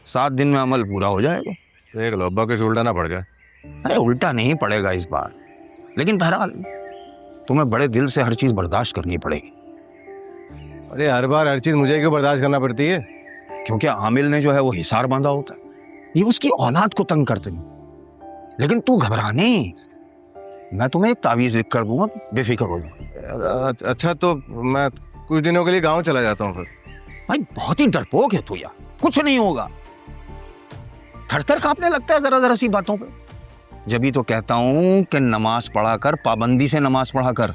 7 दिन में अमल पूरा हो जाएगा। देख लो अब्बा कुछ उल्टा ना पड़ जाए। अरे उल्टा नहीं पड़ेगा इस बार, लेकिन बहरहाल तुम्हें बड़े दिल से हर चीज बर्दाश्त करनी पड़ेगी। अरे हर बार हर चीज मुझे क्यों बर्दाश्त करना पड़ती है? क्योंकि आमिल ने जो है वो हिसार बांधा होता है, ये उसकी औलाद को तंग करते हैं। लेकिन तू घबरा नहीं, मैं तुम्हें एक तावीज लिख कर दूंगा, बेफिक्र हो जाओ। अच्छा तो मैं कुछ दिनों के लिए गांव चला जाता हूँ फिर। भाई बहुत ही डरपोक है तू यार, कुछ नहीं होगा। थर थर कांपने लगता है जरा जरा सी बातों पे। जब ही तो कहता हूं कि नमाज पढ़ा कर, पाबंदी से नमाज पढ़ा कर।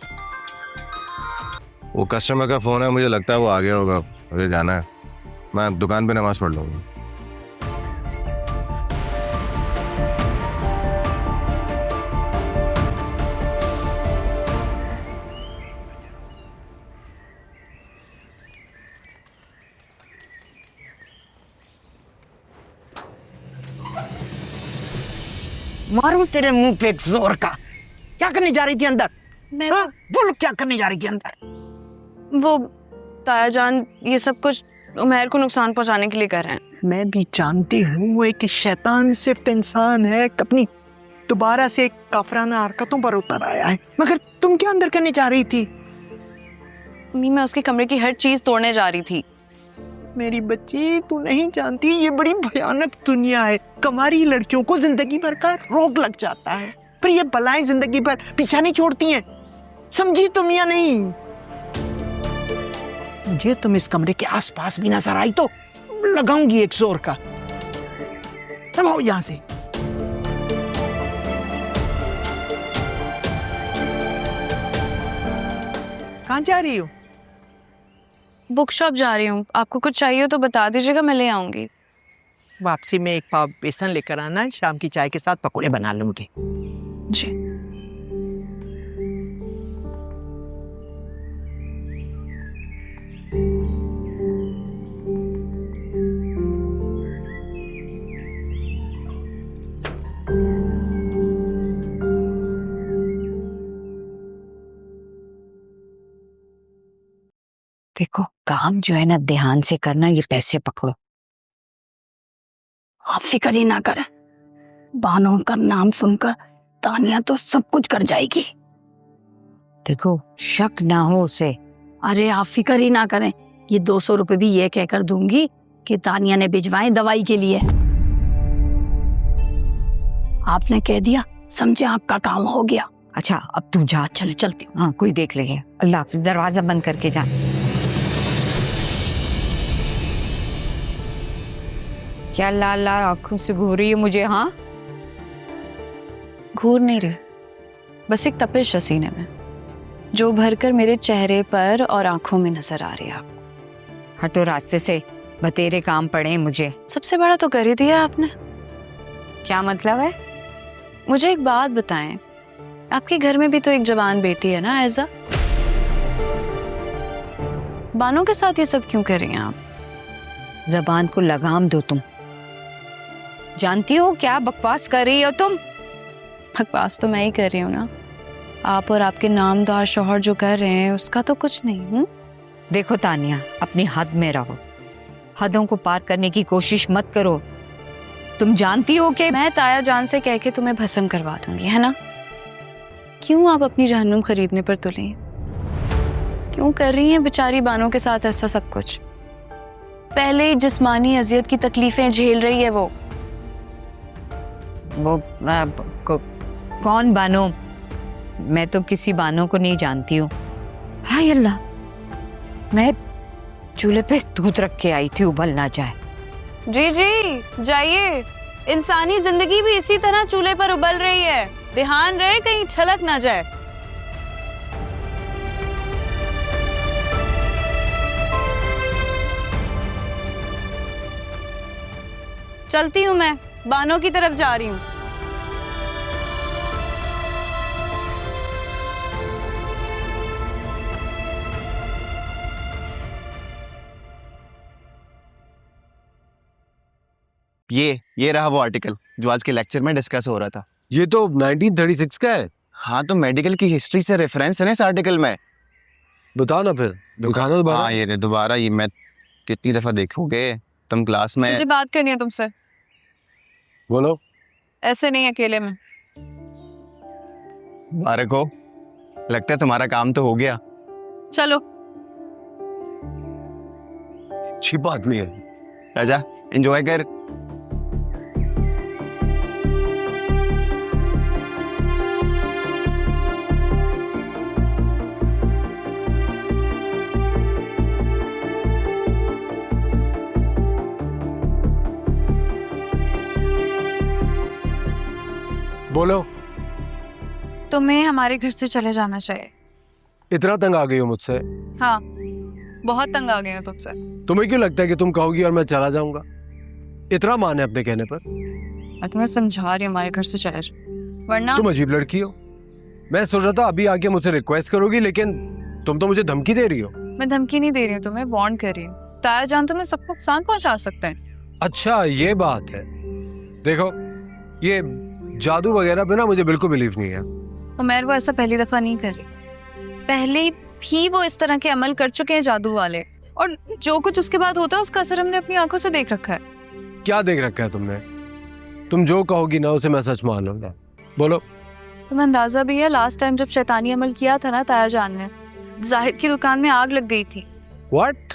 वो कस्टमर का फोन है, मुझे लगता है वो आ गया होगा, मुझे जाना है। मैं दुकान पे नमाज पढ़ लूंगा। मारूं तेरे मुंह पे एक जोर का। क्या करने जा रही थी अंदर? मैं बोलो क्या करने जा रही थी अंदर? वो ताया जान ये सब कुछ उमैर को नुकसान पहुंचाने के लिए कर रहे हैं। मैं भी जानती हूँ वो एक शैतान सिर्फ इंसान है, अपनी दोबारा से काफराना हरकतों पर उतर आया है। मगर तुम क्या अंदर करने जा रही थी? मम्मी मैं उसके कमरे की हर चीज तोड़ने जा रही थी। मेरी बच्ची तू नहीं जानती ये बड़ी भयानक दुनिया है। कमारी लड़कियों को जिंदगी भर का रोग लग जाता है, पर ये बलाएं जिंदगी भर पीछा नहीं छोड़ती हैं। समझी तुम या नहीं? मुझे तुम इस कमरे के आसपास भी नजर आई तो लगाऊंगी एक जोर का। अब आओ यहां से। कहां जा रही हो? बुक शॉप जा रही हूँ, आपको कुछ चाहिए हो तो बता दीजिएगा, मैं ले आऊंगी। वापसी में 1 पाव बेसन लेकर आना, शाम की चाय के साथ पकौड़े बना लूंगी। जी। देखो काम जो है ना ध्यान से करना, ये पैसे पकड़ो। आप फिक्र ही ना करें, बानो का नाम सुनकर तानिया तो सब कुछ कर जाएगी। देखो शक ना हो उसे। अरे आप फिक्र ही ना करें, ये 200 रुपए भी ये कहकर दूंगी कि तानिया ने भिजवाए दवाई के लिए। आपने कह दिया, समझे, आपका काम हो गया। अच्छा अब तू जा। चले चलती हूँ। हाँ कोई देख लेंगे। अल्लाह हाफिज। दरवाजा बंद करके जा। क्या लाल लाल आंखों से घूर रही है मुझे? हाँ घूर नहीं रही, बस एक तपिश है सीने में जो भरकर मेरे चेहरे पर और आंखों में नजर आ रही है आपको। हटो रास्ते से, बतेरे काम पड़े हैं मुझे। सबसे बड़ा तो कर ही दिया आपने। क्या मतलब है? मुझे एक बात बताएं, आपके घर में भी तो एक जवान बेटी है ना ऐजा? बानों के साथ ये सब क्यों कर रही हैं आप? जबान को लगाम दो तुम। जानती हो क्या बकवास कर रही हो तुम? बकवास तो मैं ही कर रही हूँ ना, आप और आपके नामदार शौहर जो कर रहे हैं उसका तो कुछ नहीं हूँ। देखो तानिया, अपनी हद में रहो, हदों को पार करने की कोशिश मत करो। तुम जानती हो कि मैं ताया जान से कह के तुम्हें भस्म करवा दूंगी, है ना? क्यों आप अपनी जहन्नुम खरीदने पर तुली? क्यों कर रही हैं बेचारी बानों के साथ ऐसा सब कुछ? पहले ही जिस्मानी अजियत की तकलीफें झेल रही है वो। कौन बानो? मैं तो किसी बानो को नहीं जानती हूँ। हाय अल्लाह, मैं चूल्हे पे दूध रख के आई थी, उबल ना जाए। जी जी जाइए, इंसानी जिंदगी भी इसी तरह चूल्हे पर उबल रही है, ध्यान रहे कहीं छलक ना जाए। चलती हूँ मैं, बानों की तरफ जा रही हूँ। ये रहा वो आर्टिकल जो आज के लेक्चर में डिस्कस हो रहा था। ये तो 1936 का है। हाँ तो मेडिकल की हिस्ट्री से रेफरेंस है ना इस आर्टिकल में। बताओ ना फिर, दिखाना दोबारा। हाँ ये दोबारा, ये मैं कितनी दफा देखोगे? तुम क्लास में। मुझे बात करनी है तुमसे, बोलो। ऐसे नहीं अकेले में। मुबारक हो, लगता है तुम्हारा काम तो हो गया। चलो। अच्छी बात नहीं है। राजा एंजॉय कर। बोलो। तुम्हें हमारे घर से चले जाना चाहिए। इतना तंग आ गई हो मुझसे? हाँ, बहुत तंग आ गए हो तुमसे। तुम्हें क्यों लगता है कि तुम कहोगी और मैं चला जाऊंगा? इतना मान है अपने कहने पर? मैं तुम्हें समझा रही हूँ हमारे घर से चले जाओ, वरना तुम अजीब लड़की हो। मैं सोच रहा था अभी आके मुझसे रिक्वेस्ट करोगी, लेकिन तुम तो मुझे धमकी दे रही हो। मैं धमकी नहीं दे रही हूँ तुम्हें, वार्न कर रही हूँ। ताया जान तुम्हें सबको नुकसान पहुंचा सकते हैं। अच्छा ये बात है। देखो ये जादू वगैरह पे ना मुझे बिल्कुल बिलीव नहीं है। उमर वो ऐसा पहली दफा नहीं कर रही, पहले भी वो इस तरह के अमल कर चुके हैं जादू वाले, और जो कुछ उसके बाद होता है उसका असर हमने अपनी आंखों से देख रखा है। क्या देख रखा है तुमने? तुम जो कहोगी ना उसे मैं सच मान लूंगा। बोलो। तुम्हें अंदाजा भी है लास्ट टाइम जब शैतानी अमल किया था ना ताया जान ने, जाहिद की दुकान में आग लग गई थी। व्हाट?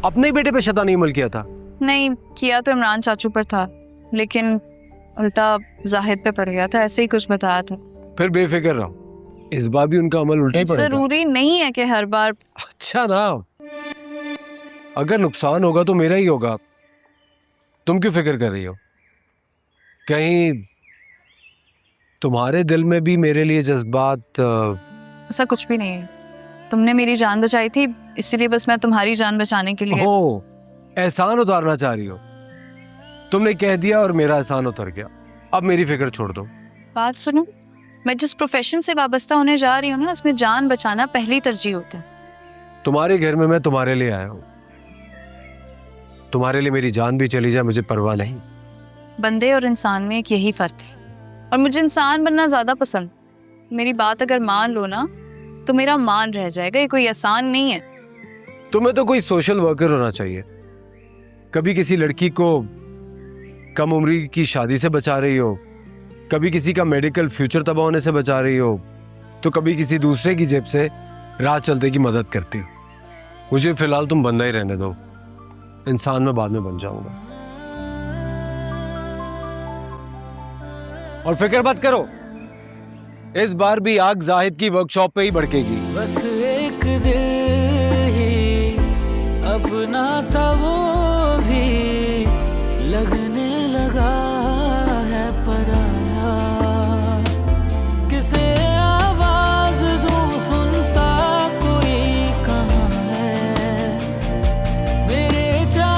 अपने ही बेटे पे शैतानी अमल किया था? नहीं किया तो इमरान चाचू पर था, लेकिन उल्टा जाहिद पे पड़ गया था, ऐसे ही कुछ बताया था। फिर बेफिक्र रहो, इस बार भी उनका अमल उल्टा ही पड़ेगा। जरूरी नहीं है कि हर बार। अच्छा ना, अगर नुकसान होगा तो मेरा ही होगा। तुम क्यों फिक्र कर रही हो? कहीं तुम्हारे दिल में भी मेरे लिए जज्बात? ऐसा कुछ भी नहीं है। तुमने मेरी जान बचाई थी, इसीलिए बस मैं तुम्हारी जान बचाने के लिए। ओ, एहसान उतारना चाह रही हो? तुमने कह दिया और मेरा एहसान उतर गया। अब मेरी फिक्र छोड़ दो। बात सुनो, मैं जिस प्रोफेशन से वाबस्ता होने जा रही हूँ ना, उसमें जान बचाना पहली तरजीह होता है। तुम्हारे घर में मैं तुम्हारे लिए आया हूँ। तुम्हारे लिए मेरी जान भी चली जाए मुझे परवाह नहीं। बंदे और इंसान में एक यही फर्क है, और मुझे इंसान बनना ज्यादा पसंद। मेरी बात अगर मान लो ना तो मेरा मान रह जाएगा, ये कोई आसान नहीं है। तुम्हें तो कोई सोशल वर्कर होना चाहिए। कभी किसी लड़की को कम उम्री की शादी से बचा रही हो, कभी किसी का मेडिकल फ्यूचर तबाह होने से बचा रही हो, तो कभी किसी दूसरे की जेब से राह चलते की मदद करती हो। मुझे फिलहाल तुम बंदा ही रहने दो, इंसान में बाद में बन जाऊंगा। और फिक्र मत करो, इस बार भी आग जाहिद की वर्कशॉप पे ही भड़केगी। बस एक दिल